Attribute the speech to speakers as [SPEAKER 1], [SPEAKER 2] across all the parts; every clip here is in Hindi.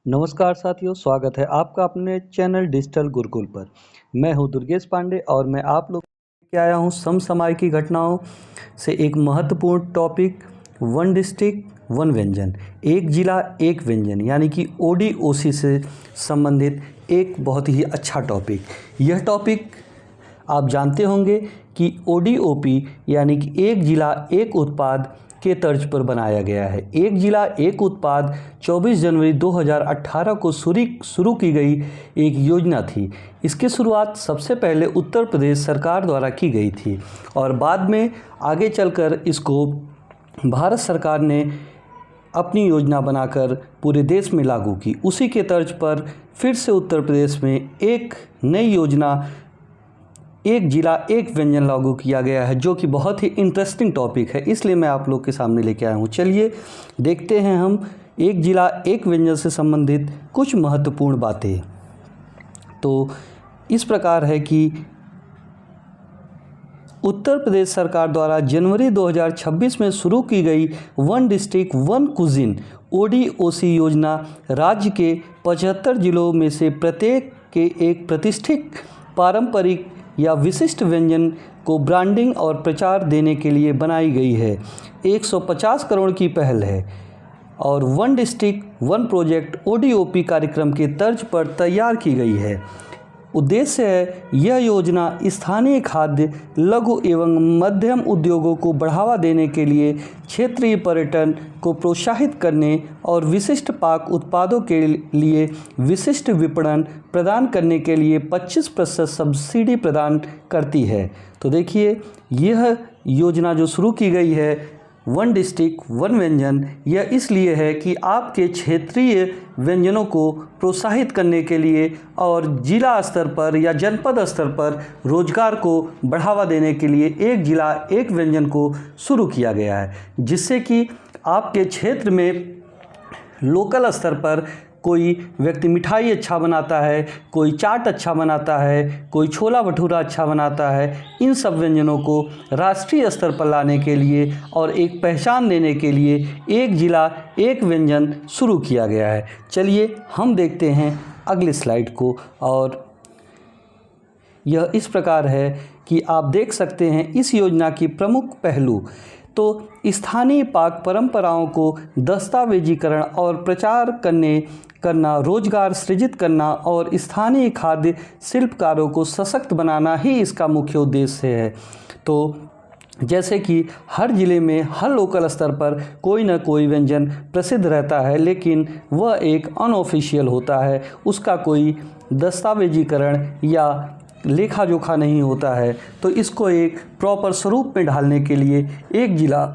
[SPEAKER 1] नमस्कार साथियों, स्वागत है आपका अपने चैनल डिजिटल गुरुकुल पर। मैं हूं दुर्गेश पांडे और मैं आप लोग के आया हूं समसामयिक की घटनाओं से एक महत्वपूर्ण टॉपिक, वन डिस्ट्रिक्ट वन व्यंजन, एक जिला एक व्यंजन यानी कि ODOC से संबंधित एक बहुत ही अच्छा टॉपिक। यह टॉपिक आप जानते होंगे कि ODOP यानी कि एक जिला एक उत्पाद के तर्ज पर बनाया गया है। एक जिला एक उत्पाद 24 जनवरी 2018 को शुरू की गई एक योजना थी। इसकी शुरुआत सबसे पहले उत्तर प्रदेश सरकार द्वारा की गई थी और बाद में आगे चलकर इसको भारत सरकार ने अपनी योजना बनाकर पूरे देश में लागू की। उसी के तर्ज पर फिर से उत्तर प्रदेश में एक नई योजना, एक जिला एक व्यंजन लागू किया गया है, जो कि बहुत ही इंटरेस्टिंग टॉपिक है, इसलिए मैं आप लोग के सामने लेके आया हूँ। चलिए देखते हैं हम एक जिला एक व्यंजन से संबंधित कुछ महत्वपूर्ण बातें। तो इस प्रकार है कि उत्तर प्रदेश सरकार द्वारा जनवरी 2026 में शुरू की गई one district one cuisine ODOC योजना राज्य के 75 जिलों में से प्रत्येक के एक प्रतिष्ठित पारंपरिक या विशिष्ट व्यंजन को ब्रांडिंग और प्रचार देने के लिए बनाई गई है। 150 करोड़ की पहल है और one district one project ODOP कार्यक्रम के तर्ज पर तैयार की गई है। उद्देश्य है यह योजना स्थानीय खाद्य, लघु एवं मध्यम उद्योगों को बढ़ावा देने के लिए, क्षेत्रीय पर्यटन को प्रोत्साहित करने और विशिष्ट पाक उत्पादों के लिए विशिष्ट विपणन प्रदान करने के लिए 25% सब्सिडी प्रदान करती है। तो देखिए, यह योजना जो शुरू की गई है वन डिस्ट्रिक्ट वन व्यंजन, यह इसलिए है कि आपके क्षेत्रीय व्यंजनों को प्रोत्साहित करने के लिए और जिला स्तर पर या जनपद स्तर पर रोजगार को बढ़ावा देने के लिए एक जिला एक व्यंजन को शुरू किया गया है, जिससे कि आपके क्षेत्र में लोकल स्तर पर कोई व्यक्ति मिठाई अच्छा बनाता है, कोई चाट अच्छा बनाता है, कोई छोला भटूरा अच्छा बनाता है, इन सब व्यंजनों को राष्ट्रीय स्तर पर लाने के लिए और एक पहचान देने के लिए एक जिला एक व्यंजन शुरू किया गया है। चलिए हम देखते हैं अगली स्लाइड को, और यह इस प्रकार है कि आप देख सकते हैं इस योजना की प्रमुख पहलू। तो स्थानीय पाक परंपराओं को दस्तावेजीकरण और प्रचार करना, रोजगार सृजित करना और स्थानीय खाद्य शिल्पकारों को सशक्त बनाना ही इसका मुख्य उद्देश्य है। तो जैसे कि हर ज़िले में हर लोकल स्तर पर कोई ना कोई व्यंजन प्रसिद्ध रहता है, लेकिन वह एक अनऑफिशियल होता है, उसका कोई दस्तावेजीकरण या लेखा जोखा नहीं होता है। तो इसको एक प्रॉपर स्वरूप में ढालने के लिए एक जिला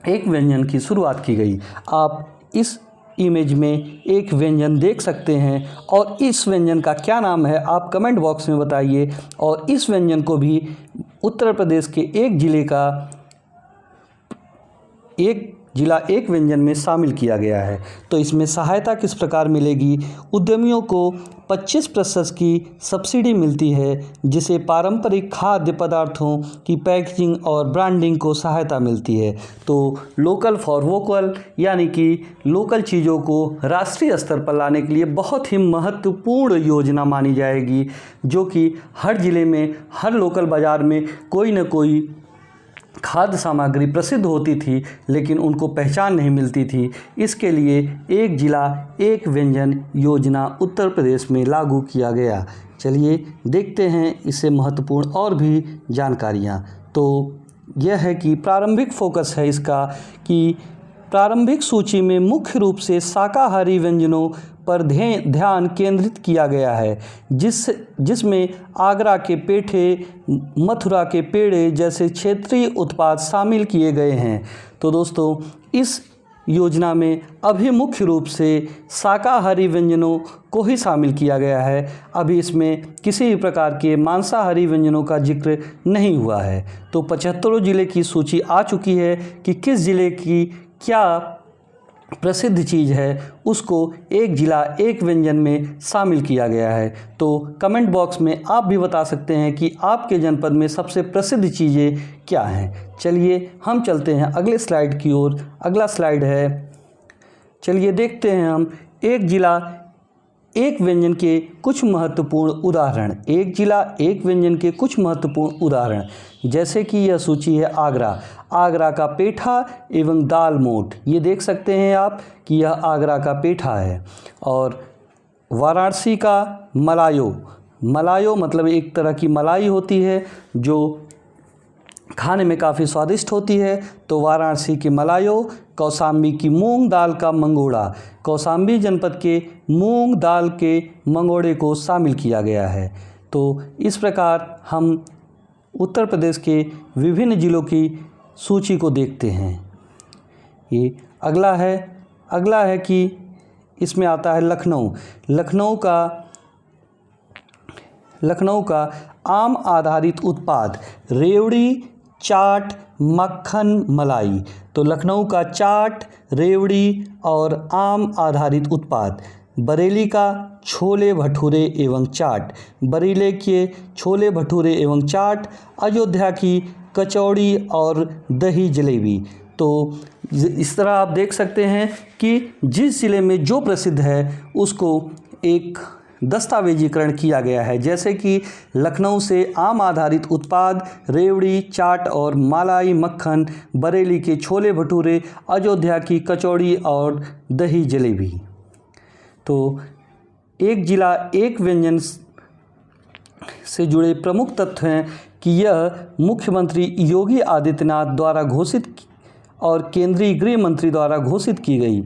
[SPEAKER 1] एक व्यंजन की शुरुआत की गई। आप इस इमेज में एक व्यंजन देख सकते हैं और इस व्यंजन का क्या नाम है आप कमेंट बॉक्स में बताइए। और इस व्यंजन को भी उत्तर प्रदेश के एक जिले का एक जिला एक व्यंजन में शामिल किया गया है। तो इसमें सहायता किस प्रकार मिलेगी? उद्यमियों को 25% की सब्सिडी मिलती है, जिसे पारंपरिक खाद्य पदार्थों की पैकेजिंग और ब्रांडिंग को सहायता मिलती है। तो लोकल फॉर वोकल यानी कि लोकल चीज़ों को राष्ट्रीय स्तर पर लाने के लिए बहुत ही महत्वपूर्ण योजना मानी जाएगी, जो कि हर ज़िले में हर लोकल बाज़ार में कोई न कोई खाद्य सामग्री प्रसिद्ध होती थी, लेकिन उनको पहचान नहीं मिलती थी। इसके लिए एक जिला एक व्यंजन योजना उत्तर प्रदेश में लागू किया गया। चलिए देखते हैं इससे महत्वपूर्ण और भी जानकारियाँ। तो यह है कि प्रारंभिक फोकस है इसका कि प्रारंभिक सूची में मुख्य रूप से शाकाहारी व्यंजनों पर ध्यान केंद्रित किया गया है, जिसमें आगरा के पेठे, मथुरा के पेड़े जैसे क्षेत्रीय उत्पाद शामिल किए गए हैं। तो दोस्तों, इस योजना में अभी मुख्य रूप से शाकाहारी व्यंजनों को ही शामिल किया गया है। अभी इसमें किसी भी प्रकार के मांसाहारी व्यंजनों का जिक्र नहीं हुआ है। तो 75 ज़िले की सूची आ चुकी है कि किस ज़िले की क्या प्रसिद्ध चीज़ है, उसको एक जिला एक व्यंजन में शामिल किया गया है। तो कमेंट बॉक्स में आप भी बता सकते हैं कि आपके जनपद में सबसे प्रसिद्ध चीज़ें क्या हैं। चलिए हम चलते हैं अगले स्लाइड की ओर। अगला स्लाइड है, चलिए देखते हैं हम एक जिला एक व्यंजन के कुछ महत्वपूर्ण उदाहरण। एक जिला एक व्यंजन के कुछ महत्वपूर्ण उदाहरण, जैसे कि यह सूची है आगरा। आगरा का पेठा एवं दाल मोठ, ये देख सकते हैं आप कि यह आगरा का पेठा है। और वाराणसी का मलायो। मलायो मतलब एक तरह की मलाई होती है जो खाने में काफ़ी स्वादिष्ट होती है, तो वाराणसी की मलायो। कौसाम्बी की मूंग दाल का मंगोड़ा। कौसाम्बी जनपद के मूंग दाल के मंगोड़े को शामिल किया गया है। तो इस प्रकार हम उत्तर प्रदेश के विभिन्न जिलों की सूची को देखते हैं। ये अगला है कि इसमें आता है लखनऊ। लखनऊ का आम आधारित उत्पाद रेवड़ी, चाट, मक्खन, मलाई। तो लखनऊ का चाट, रेवड़ी और आम आधारित उत्पाद। बरेली का छोले भटूरे एवं चाट। बरेली के छोले भटूरे एवं चाट। अयोध्या की कचौड़ी और दही जलेबी। तो इस तरह आप देख सकते हैं कि जिस ज़िले में जो प्रसिद्ध है उसको एक दस्तावेजीकरण किया गया है। जैसे कि लखनऊ से आम आधारित उत्पाद रेवड़ी, चाट और मलाई मक्खन, बरेली के छोले भटूरे, अयोध्या की कचौड़ी और दही जलेबी। तो एक जिला एक व्यंजन से जुड़े प्रमुख तथ्य हैं कि यह मुख्यमंत्री योगी आदित्यनाथ द्वारा घोषित और केंद्रीय गृह मंत्री द्वारा घोषित की गई।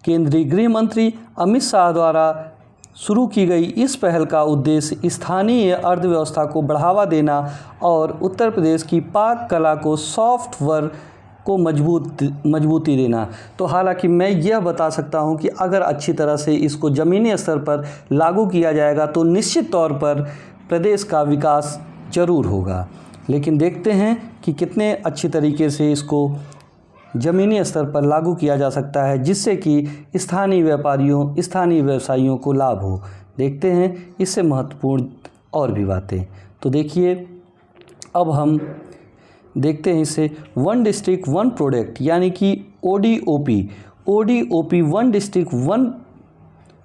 [SPEAKER 1] केंद्रीय गृह मंत्री अमित शाह द्वारा शुरू की गई इस पहल का उद्देश्य स्थानीय अर्थव्यवस्था को बढ़ावा देना और उत्तर प्रदेश की पाक कला को सॉफ्टवेयर को मजबूती देना। तो हालांकि मैं यह बता सकता हूं कि अगर अच्छी तरह से इसको ज़मीनी स्तर पर लागू किया जाएगा तो निश्चित तौर पर प्रदेश का विकास ज़रूर होगा। लेकिन देखते हैं कि कितने अच्छी तरीके से इसको ज़मीनी स्तर पर लागू किया जा सकता है जिससे कि स्थानीय व्यापारियों, स्थानीय व्यवसायियों को लाभ हो। देखते हैं इससे महत्वपूर्ण और भी बातें। तो देखिए अब हम देखते हैं इससे वन डिस्ट्रिक्ट वन प्रोडक्ट यानी कि ODOP one district one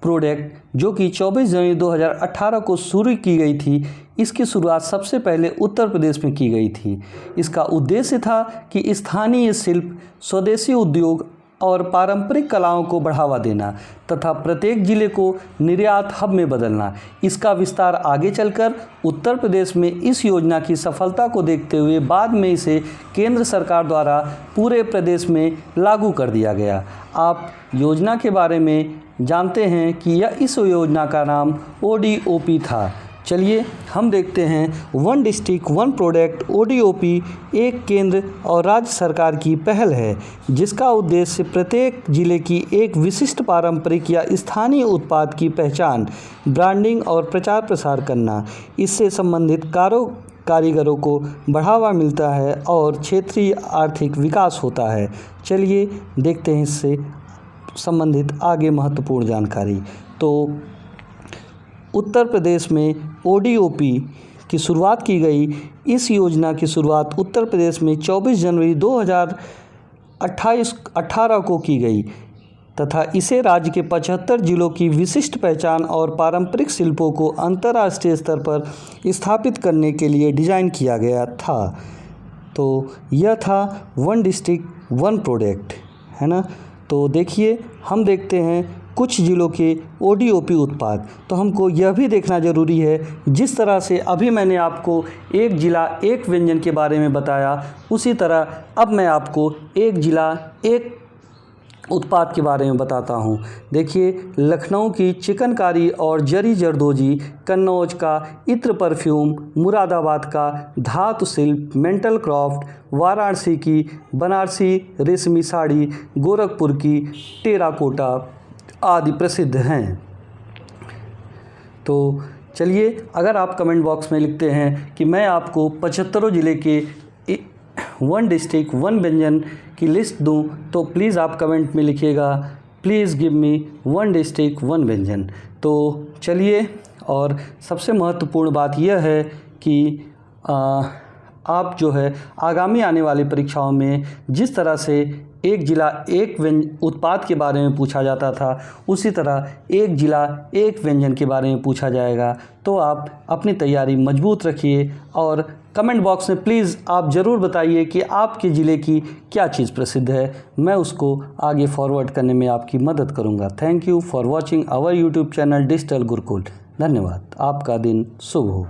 [SPEAKER 1] product जो कि 24 जनवरी 2018 को शुरू की गई थी। इसकी शुरुआत सबसे पहले उत्तर प्रदेश में की गई थी। इसका उद्देश्य था कि स्थानीय शिल्प, स्वदेशी उद्योग और पारंपरिक कलाओं को बढ़ावा देना तथा प्रत्येक जिले को निर्यात हब में बदलना। इसका विस्तार आगे चलकर उत्तर प्रदेश में इस योजना की सफलता को देखते हुए बाद में इसे केंद्र सरकार द्वारा पूरे प्रदेश में लागू कर दिया गया। आप योजना के बारे में जानते हैं कि यह इस योजना का नाम ODOP था। चलिए हम देखते हैं one district one product ODOP एक केंद्र और राज्य सरकार की पहल है जिसका उद्देश्य प्रत्येक जिले की एक विशिष्ट पारंपरिक या स्थानीय उत्पाद की पहचान, ब्रांडिंग और प्रचार प्रसार करना। इससे संबंधित कारीगरों को बढ़ावा मिलता है और क्षेत्रीय आर्थिक विकास होता है। चलिए देखते हैं इससे संबंधित आगे महत्वपूर्ण जानकारी। तो उत्तर प्रदेश में ODOP की शुरुआत की गई। इस योजना की शुरुआत उत्तर प्रदेश में 24 जनवरी 2018 को की गई तथा इसे राज्य के 75 जिलों की विशिष्ट पहचान और पारंपरिक शिल्पों को अंतर्राष्ट्रीय स्तर पर स्थापित करने के लिए डिज़ाइन किया गया था। तो यह था वन डिस्ट्रिक्ट वन प्रोडक्ट, है ना। तो देखिए हम देखते हैं कुछ जिलों के ODOP उत्पाद। तो हमको यह भी देखना ज़रूरी है, जिस तरह से अभी मैंने आपको एक जिला एक व्यंजन के बारे में बताया, उसी तरह अब मैं आपको एक जिला एक उत्पाद के बारे में बताता हूँ। देखिए लखनऊ की चिकनकारी और जरी जरदोजी, कन्नौज का इत्र परफ्यूम, मुरादाबाद का धातु शिल्प मेंटल क्राफ्ट, वाराणसी की बनारसी रेशमी साड़ी, गोरखपुर की टेराकोटा आदि प्रसिद्ध हैं। तो चलिए अगर आप कमेंट बॉक्स में लिखते हैं कि मैं आपको 75 ज़िले के वन डिस्ट्रिक्ट वन व्यंजन की लिस्ट दूं, तो प्लीज़ आप कमेंट में लिखिएगा please give me one district one व्यंजन। तो चलिए, और सबसे महत्वपूर्ण बात यह है कि आप जो है आगामी आने वाली परीक्षाओं में जिस तरह से एक जिला एक उत्पाद के बारे में पूछा जाता था, उसी तरह एक जिला एक व्यंजन के बारे में पूछा जाएगा। तो आप अपनी तैयारी मजबूत रखिए और कमेंट बॉक्स में प्लीज़ आप ज़रूर बताइए कि आपके ज़िले की क्या चीज़ प्रसिद्ध है। मैं उसको आगे फॉरवर्ड करने में आपकी मदद करूंगा। Thank you for watching our YouTube channel digital Gurukul. धन्यवाद। आपका दिन शुभ हो।